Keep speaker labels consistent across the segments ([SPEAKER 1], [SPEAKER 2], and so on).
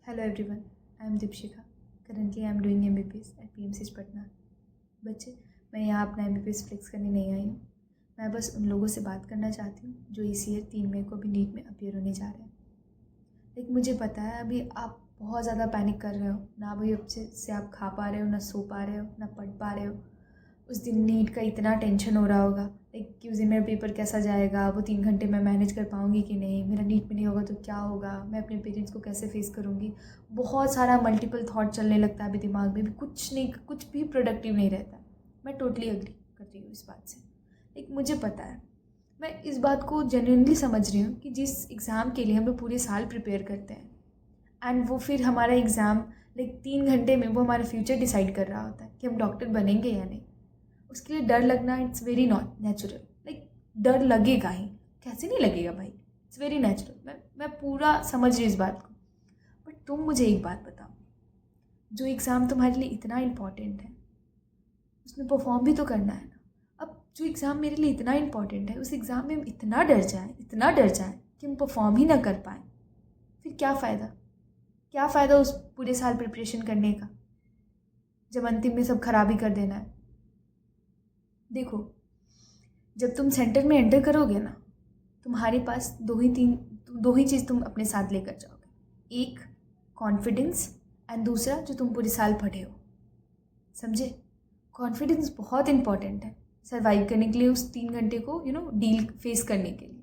[SPEAKER 1] Hello everyone, I am Dipshika. Currently I am doing MBBS at PMCH Patna. बच्चे, मैं यहाँ अपना MBBS फ्लेक्स करने नहीं आई हूँ। मैं बस उन लोगों से बात करना चाहती हूँ जो इस ईयर 3 मई को भी नीट में अपीयर होने जा रहे हैं। लेकिन मुझे पता है अभी आप बहुत ज़्यादा पैनिक कर रहे हो, ना अभी अच्छे से आप खा पा रहे हो, ना सो पा रहे हो, ना पढ़ पा रहे हो। उस दिन नीट का इतना टेंशन हो रहा होगा कि उस दिन मेरा पेपर कैसा जाएगा, वो 3 घंटे मैं मैनेज कर पाऊँगी कि नहीं, मेरा नीट में नहीं होगा तो क्या होगा, मैं अपने पेरेंट्स को कैसे फेस करूँगी। बहुत सारा मल्टीपल थॉट चलने लगता है अभी दिमाग में भी, कुछ भी प्रोडक्टिव नहीं रहता। मैं टोटली अग्री कर रही हूँ इस बात से। लेकिन मुझे पता है, मैं इस बात को जेन्युइनली समझ रही हूँ कि जिस एग्ज़ाम के लिए हम लोग पूरे साल प्रिपेयर करते हैं एंड वो फिर हमारा एग्ज़ाम 3 घंटे में वो हमारा फ्यूचर डिसाइड कर रहा होता है कि हम डॉक्टर बनेंगे या नहीं। उसके लिए डर लगना इट्स वेरी नॉट नेचुरल। डर लगेगा ही, कैसे नहीं लगेगा भाई, इट्स वेरी नेचुरल। मैं पूरा समझ रही हूँ इस बात को। बट तुम मुझे एक बात बताओ, जो एग्ज़ाम तुम्हारे लिए इतना इम्पॉर्टेंट है उसमें परफॉर्म भी तो करना है ना। अब जो एग्ज़ाम मेरे लिए इतना इम्पॉर्टेंट है उस एग्ज़ाम में हम इतना डर जाएँ कि हम परफॉर्म ही ना कर पाएँ, फिर क्या फ़ायदा उस पूरे साल प्रिपरेशन करने का जब अंतिम में सब खराबी कर देना है। देखो, जब तुम सेंटर में एंटर करोगे ना, तुम्हारे पास दो ही चीज़ तुम अपने साथ लेकर जाओगे। एक कॉन्फिडेंस एंड दूसरा जो तुम पूरे साल पढ़े हो। समझे? कॉन्फिडेंस बहुत इंपॉर्टेंट है सर्वाइव करने के लिए, उस 3 घंटे को डील फेस करने के लिए।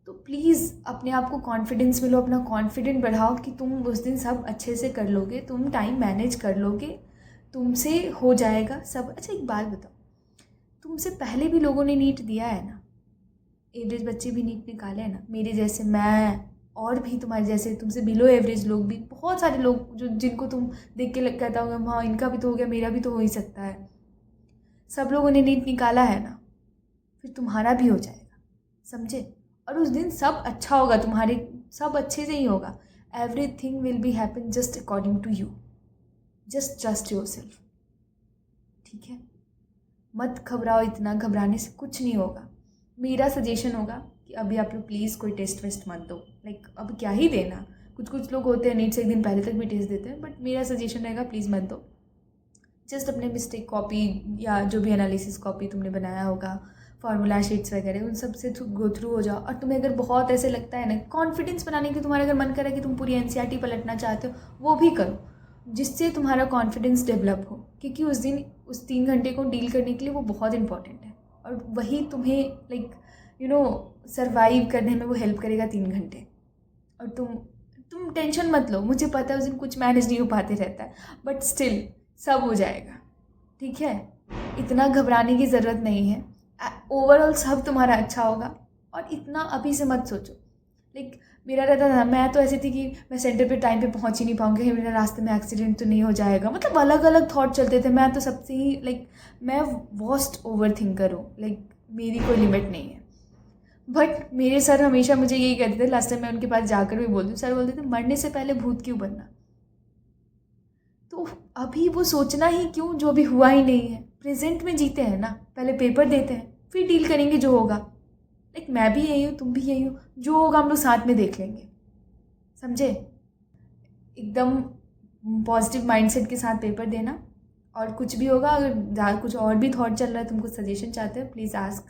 [SPEAKER 1] तो प्लीज़ अपने आप को कॉन्फिडेंस मिलो, अपना कॉन्फिडेंट बढ़ाओ कि तुम उस दिन सब अच्छे से कर लोगे, तुम टाइम मैनेज कर लोगे, तुमसे हो जाएगा सब। अच्छा एक बात बताओ, तुमसे पहले भी लोगों ने नीट दिया है ना, एवरेज बच्चे भी नीट निकाले हैं ना, मेरे जैसे, मैं और भी तुम्हारे जैसे तुमसे बिलो एवरेज लोग भी, बहुत सारे लोग जो जिनको तुम देख के कहता होगा हाँ इनका भी तो हो गया, मेरा भी तो हो ही सकता है। सब लोगों ने नीट निकाला है ना, फिर तुम्हारा भी हो जाएगा। समझे? और उस दिन सब अच्छा होगा, तुम्हारे सब अच्छे से ही होगा। Everything will be happen just according to you. Just trust yourself. ठीक है? मत घबराओ, इतना घबराने से कुछ नहीं होगा। मेरा सजेशन होगा कि अभी आप लोग प्लीज़ कोई टेस्ट वेस्ट मत दो। अब क्या ही देना, कुछ लोग होते हैं नीट से एक दिन पहले तक भी टेस्ट देते हैं, बट मेरा सजेशन रहेगा प्लीज़ मत दो। जस्ट अपने मिस्टेक कॉपी या जो भी एनालिसिस कॉपी तुमने बनाया होगा, फार्मूला शीट्स वगैरह, उन सब से गो थ्रू हो जाओ। और तुम्हें अगर बहुत ऐसे लगता है ना, कॉन्फिडेंस बनाने की तुम्हारा अगर मन करे कि तुम पूरी एनसीईआरटी पलटना चाहते हो, वो भी करो जिससे तुम्हारा कॉन्फिडेंस डेवलप हो, क्योंकि उस दिन उस 3 घंटे को डील करने के लिए वो बहुत इंपॉर्टेंट है और वही तुम्हें सर्वाइव करने में वो हेल्प करेगा 3 घंटे। और तुम टेंशन मत लो, मुझे पता है उस दिन कुछ मैनेज नहीं हो पाते रहता है, बट स्टिल सब हो जाएगा। ठीक है? इतना घबराने की ज़रूरत नहीं है। ओवरऑल सब तुम्हारा अच्छा होगा और इतना अभी से मत सोचो। मेरा रहता था, मैं तो ऐसी थी कि मैं सेंटर पे टाइम पे पहुंच ही नहीं पाऊंगी, मेरा रास्ते में एक्सीडेंट तो नहीं हो जाएगा, मतलब अलग अलग थॉट चलते थे। मैं तो सबसे ही मैं वर्स्ट ओवर थिंकर हूँ, मेरी कोई लिमिट नहीं है। बट मेरे सर हमेशा मुझे यही कहते थे, लास्ट टाइम मैं उनके पास जाकर भी बोलती हूँ, सर बोलते थे मरने से पहले भूत क्यों बनना। तो अभी वो सोचना ही क्यों जो अभी हुआ ही नहीं है। प्रेजेंट में जीते हैं ना, पहले पेपर देते हैं फिर डील करेंगे जो होगा। मैं भी यही हूँ, तुम भी यही हो, जो होगा हम लोग साथ में देख लेंगे। समझे? एकदम पॉजिटिव माइंडसेट के साथ पेपर देना, और कुछ भी होगा, अगर कुछ और भी थॉट चल रहा है, तुम कुछ सजेशन चाहते हो, please ask,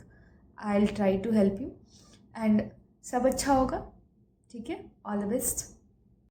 [SPEAKER 1] I will try to help you and सब अच्छा होगा। ठीक है? All the best.